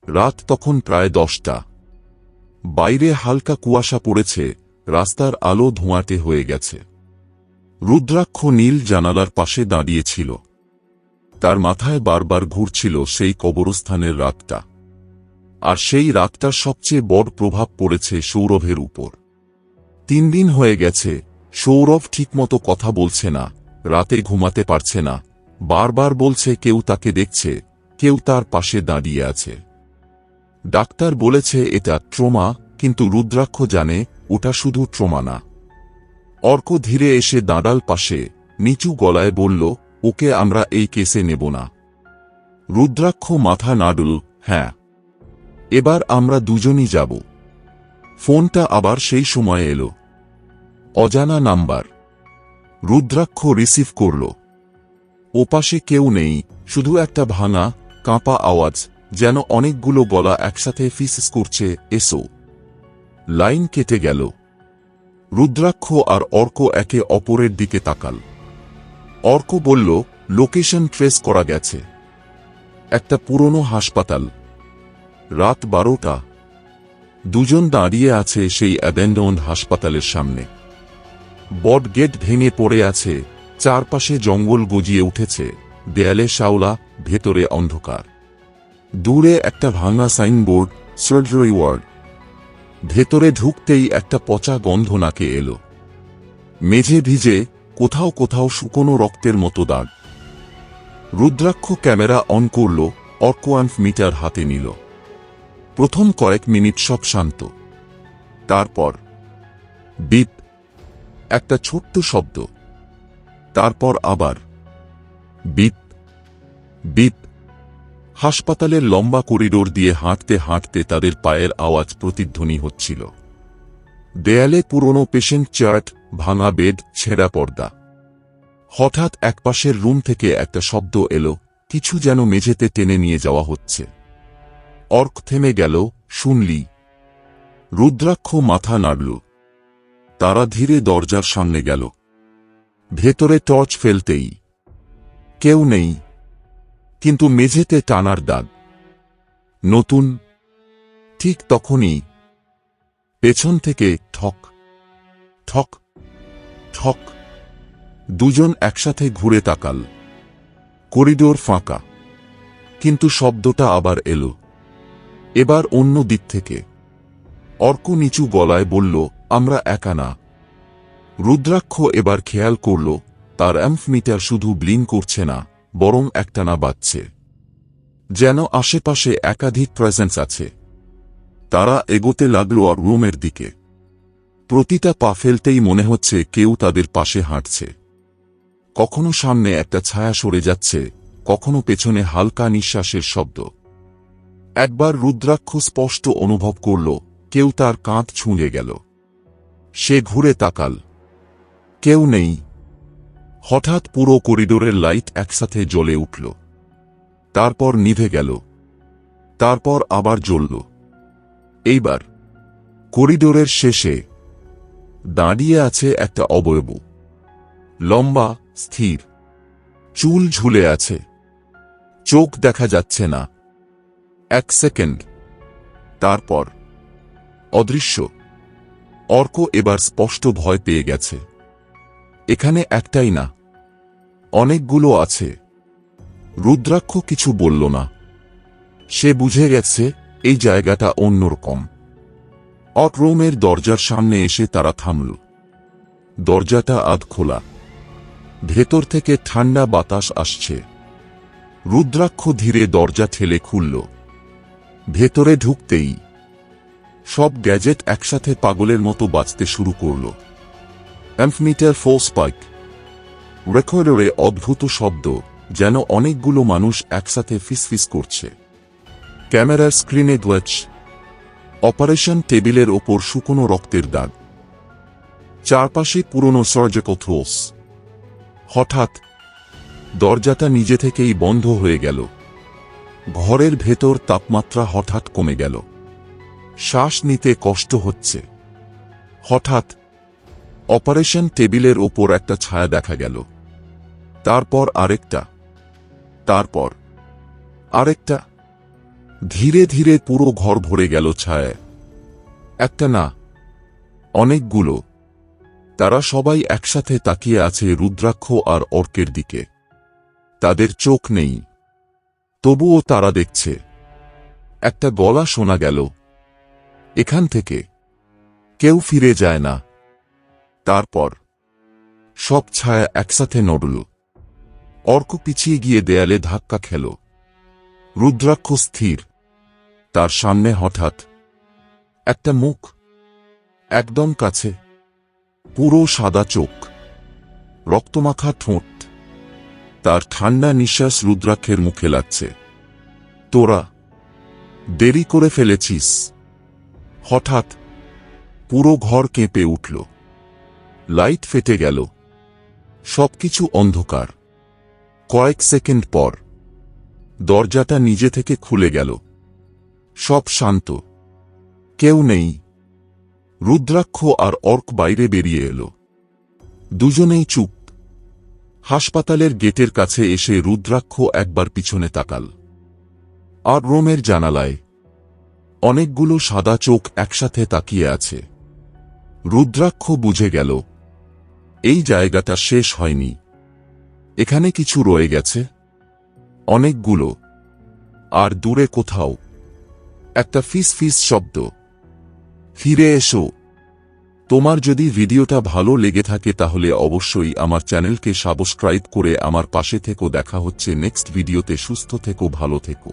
রাত তখন প্রায় 10টা। বাইরে হালকা কুয়াশা পড়েছে, রাস্তার আলো ধোঁয়াটে হয়ে গেছে। রুদ্রাক্ষ নীল জানালার পাশে দাঁড়িয়েছিল। তার মাথায় বারবার ঘুরছিল সেই কবরস্থানের রাতটা। আর সেই রাতটার সবচেয়ে বড় প্রভাব পড়েছে সৌরভের উপর। 3 দিন হয়ে গেছে, সৌরভ ঠিকমতো কথা বলছে না, রাতে ঘুমাতে পারছে না, বারবার বলছে কেউ তাকে দেখছে, কেউ তার পাশে দাঁড়িয়ে আছে। ডাক্তার বলেছে এটা ট্রমা, কিন্তু রুদ্রাক্ষ জানে ওটা শুধু ট্রমা না। অর্ক ধীরে এসে দাঁড়াল পাশে, নিচু গলায় বলল, ওকে আমরা এই কেসে নেব না। রুদ্রাক্ষ মাথা নাড়ল, হ্যাঁ, এবার আমরা দুজনই যাব। ফোনটা আবার সেই সময় এলো। অজানা নাম্বার। রুদ্রাক্ষ রিসিভ করল। ওপাশে কেউ নেই, শুধু একটা ভাঙা, কাঁপা আওয়াজ, যেন অনেকগুলো গলা একসাথে ফিসফিস করছে, এসো। লাইন কেটে গেল। রুদ্রাক্ষ আর অর্ক একে অপরের দিকে তাকাল। অর্ক বলল, লোকেশন ট্রেস করা গেছে। একটা পুরনো হাসপাতাল। রাত 12টা। দুজন দাঁড়িয়ে আছে সেই অ্যাবেন্ডন্ড হাসপাতালের সামনে। বট গেট ভেঙে পড়ে আছে, চারপাশে জঙ্গল গজিয়ে উঠেছে, দেয়ালে শাওলা, ভেতরে অন্ধকার। দূরে একটা ভাঙা সাইনবোর্ড, সার্জারি ওয়ার্ড। ভেতরে ঢুকতেই একটা পচা গন্ধ নাকে এলো। মেঝে ভিজে, কোথাও কোথাও শুকনো রক্তের মতো দাগ। রুদ্রাক্ষ ক্যামেরা অন করল, অর্ক মিটার হাতে নিল। প্রথম কয়েক মিনিট সব শান্ত। তারপর বিপ, একটা ছোট্ট শব্দ। তারপর আবার বিপ বিপ। হাসপাতালের লম্বা করিডোর দিয়ে হাঁটতে হাঁটতে তাদের পায়ের আওয়াজ প্রতিধ্বনি হচ্ছিল। দেয়ালে পুরনো পেশেন্ট চার্ট, ভাঙা বেড, ছেঁড়া পর্দা। হঠাৎ একপাশের রুম থেকে একটা শব্দ এলো, কিছু যেন মেঝেতে টেনে নিয়ে যাওয়া হচ্ছে। অর্ক থেমে গেল, শুনলি? রুদ্রাক্ষ মাথা নাড়ল। তারা ধীরে দরজার সামনে গেল। ভেতরে টর্চ ফেলতেই কেউ নেই, কিন্তু মেঝেতে টানার দাগ। নতুন। ঠিক তখনই পেছন থেকে ঠক ঠক ঠক। দুজন একসাথে ঘুরে তাকাল। করিডোর ফাঁকা, কিন্তু শব্দটা আবার এলো, এবার অন্য দিক থেকে। অর্ক নিচু গলায় বলল, আমরা একা না। রুদ্রাক্ষ এবার খেয়াল করল, তার মিটার শুধু ব্লিং করছে না, বরং একটানা বাজছে, যেন আশেপাশে একাধিক প্রেজেন্স আছে। তারা এগোতে লাগলো আর রুমের দিকে। প্রতিটা পা ফেলতেই মনে হচ্ছে কেউ তাদের পাশে হাঁটছে। কখনো সামনে একটা ছায়া সরে যাচ্ছে, কখনো পেছনে হালকা নিঃশ্বাসের শব্দ। একবার রুদ্রাক্ষ স্পষ্ট অনুভব করল, কেউ তার কাঁধ ছুঁয়ে গেল। সে ঘুরে তাকাল। কেউ নেই। হঠাৎ পুরো করিডোরের লাইট একসাথে জ্বলে উঠল। তারপর নিভে গেল। তারপর আবার জ্বলল। এইবার করিডোরের শেষে দাঁড়িয়ে আছে একটা অবয়ব। লম্বা, স্থির, চুল ঝুলে আছে, চোখ দেখা যাচ্ছে না। 1 সেকেন্ড, তারপর অদৃশ্য। অর্ক এবার স্পষ্ট ভয় পেয়ে গেছে। এখানে একটাই না, অনেকগুলো আছে। রুদ্রাক্ষ কিছু বলল না। সে বুঝে গেছে এই জায়গাটা অন্যরকম। অর্ক রুমের দরজার সামনে এসে তারা থামল। দরজাটা আধ খোলা। ভেতর থেকে ঠান্ডা বাতাস আসছে। রুদ্রাক্ষ ধীরে দরজা ঠেলে খুলল। ভেতরে ঢুকতেই সব গ্যাজেট একসাথে পাগলের মতো বাজতে শুরু করল। Metre force spike. রেকর্ডারে অদ্ভুত শব্দ, যেন অনেকগুলো মানুষ একসাথে ফিসফিস করছে। ক্যামেরার স্ক্রিনে গ্ল্যাচ। অপারেশন টেবিলের ওপর শুকনো রক্তের দাগ। চারপাশে পুরনো সার্জিক্যাল টুলস। হঠাৎ দরজাটা নিজে থেকেই বন্ধ হয়ে গেল। ঘরের ভেতর তাপমাত্রা হঠাৎ কমে গেল। শ্বাস নিতে কষ্ট হচ্ছে। হঠাৎ অপারেশন টেবিলের ওপর একটা ছায়া দেখা গেল। তারপর আরেকটা, তারপর আরেকটা। ধীরে ধীরে পুরো ঘর ভরে গেল ছায়ায়। একটা না, অনেকগুলো। তারা সবাই একসাথে তাকিয়ে আছে রুদ্রাক্ষ আর অর্কের দিকে। তাদের চোখ নেই, তবুও তারা দেখছে। একটা গলা শোনা গেল, এখান থেকে কেউ ফিরে যায় না। তারপর সব ছায়া একসাথে নড়ল। অর্ক পিছিয়ে গিয়ে দেয়ালে ধাক্কা খেল। রুদ্রাক্ষ স্থির। তার সামনে হঠাৎ একটা মুখ, একদম কাছে, পুরো সাদা চোখ, রক্তমাখা ঠোঁট। তার ঠান্ডা নিঃশ্বাস রুদ্রাক্ষের মুখে লাগছে। তোরা দেরি করে ফেলেছিস। হঠাৎ পুরো ঘর কেঁপে উঠল। লাইট ফেটে গেল, সবকিছু অন্ধকার। কয়েক সেকেন্ড পর দরজাটা নিজে থেকে খুলে গেল। সব শান্ত, কেউ নেই। রুদ্রাক্ষ আর অর্ক বাইরে বেরিয়ে এলো। দুজনেই চুপ। হাসপাতালের গেটের কাছে এসে রুদ্রাক্ষ একবার পিছনে তাকাল। আর রুমের জানালায় অনেকগুলো সাদা চোখ একসাথে তাকিয়ে আছে। রুদ্রাক্ষ বুঝে গেল, এই জায়গাটা শেষ হয়নি, এখানে কিছু রয়ে গেছে। অনেকগুলো। আর দূরে কোথাও একটা ফিস ফিস শব্দ। ফিরে এসো। তোমার যদি ভিডিওটা ভালো লেগে থাকে তাহলে অবশ্যই আমার চ্যানেলকে সাবস্ক্রাইব করে আমার পাশে থেকো। দেখা হচ্ছে নেক্সট ভিডিওতে। সুস্থ থেকো, ভালো থেকো।